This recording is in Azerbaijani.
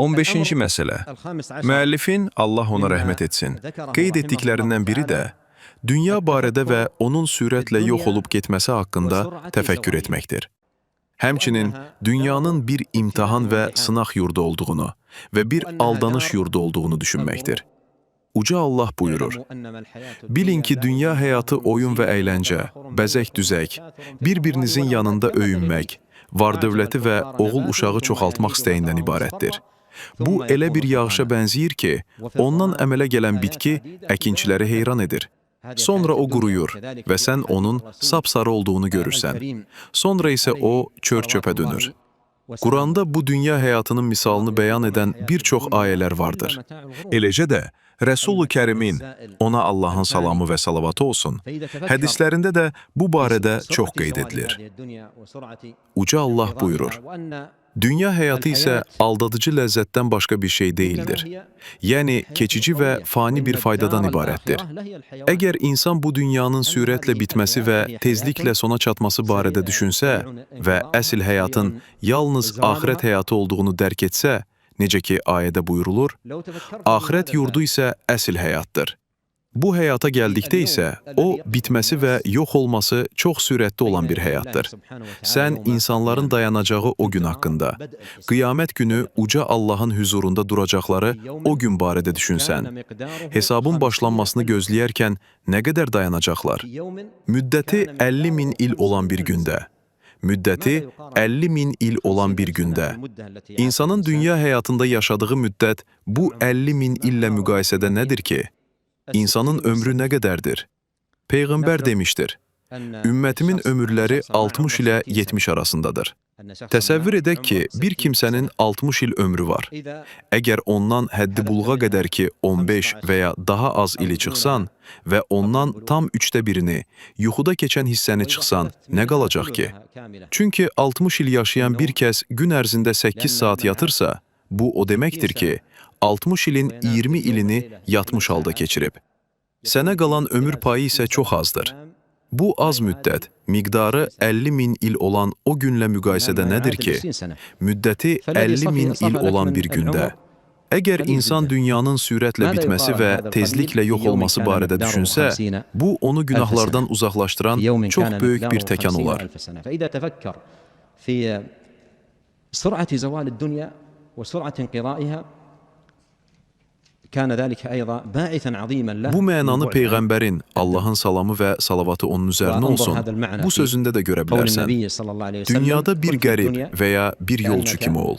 15-ci məsələ. Müəllifin, Allah ona rəhmət etsin, qeyd etdiklərindən biri də dünya barədə və onun sürətlə yox olub getməsi haqqında təfəkkür etməkdir. Həmçinin dünyanın bir imtahan və sınaq yurdu olduğunu və bir aldanış yurdu olduğunu düşünməkdir. Uca Allah buyurur, bilin ki, dünya həyatı oyun və əyləncə, bəzək-düzək, bir-birinizin yanında öyünmək, var-dövləti və oğul uşağı çoxaltmaq istəyindən ibarətdir. Bu, elə bir yağışa bənzəyir ki, ondan əmələ gələn bitki əkinçiləri heyran edir. Sonra o quruyur və sən onun sapsarı olduğunu görürsən. Sonra isə o çör-çöpə dönür. Quranda bu dünya həyatının misalını bəyan edən bir çox ayələr vardır. Eləcə də Rəsul-u Kərimin, ona Allahın salamı və salavatı olsun, hədislərində də bu barədə çox qeyd edilir. Uca Allah buyurur, dünya həyatı isə aldadıcı ləzzətdən başqa bir şey deyildir. Yəni, keçici və fani bir faydadan ibarətdir. Əgər insan bu dünyanın sürətlə bitməsi və tezliklə sona çatması barədə düşünsə və əsl həyatın yalnız axirət həyatı olduğunu dərk etsə, necə ki, ayədə buyurulur, axirət yurdu isə əsl həyatdır. Bu həyata gəldikdə isə o, bitməsi və yox olması çox sürətli olan bir həyatdır. Sən insanların dayanacağı o gün haqqında, qiyamət günü uca Allahın hüzurunda duracaqları o gün barədə düşünsən, hesabın başlanmasını gözləyərkən nə qədər dayanacaqlar? Müddəti 50.000 il olan bir gündə. Müddəti 50.000 il olan bir gündə. İnsanın dünya həyatında yaşadığı müddət bu 50.000 illə müqayisədə nədir ki? İnsanın ömrü nə qədərdir? Peyğəmbər demişdir, ümmətimin ömürləri 60 ilə 70 arasındadır. Təsəvvür edək ki, bir kimsənin 60 il ömrü var. Əgər ondan həddi buluğa qədər ki, 15 və ya daha az ili çıxsan və ondan tam 1/3-ni, yuxuda keçən hissəni çıxsan, nə qalacaq ki? Çünki 60 il yaşayan bir kəs gün ərzində 8 saat yatırsa, bu o deməkdir ki, 60 ilin 20 ilini yatmış halda keçirib. Sənə qalan ömür payı isə çox azdır. Bu az müddət, miqdarı 50.000 il olan o günlə müqayisədə nədir ki, müddəti 50.000 il olan bir gündə. Əgər insan dünyanın sürətlə bitməsi və tezliklə yox olması barədə düşünsə, bu onu günahlardan uzaqlaşdıran çox böyük bir təkan olar. Bu mənanı Peyğəmbərin, Allahın salamı və salavatı onun üzərinə olsun, bu sözündə də görə bilərsən. Dünyada bir qərib və ya bir yolcu kimi ol.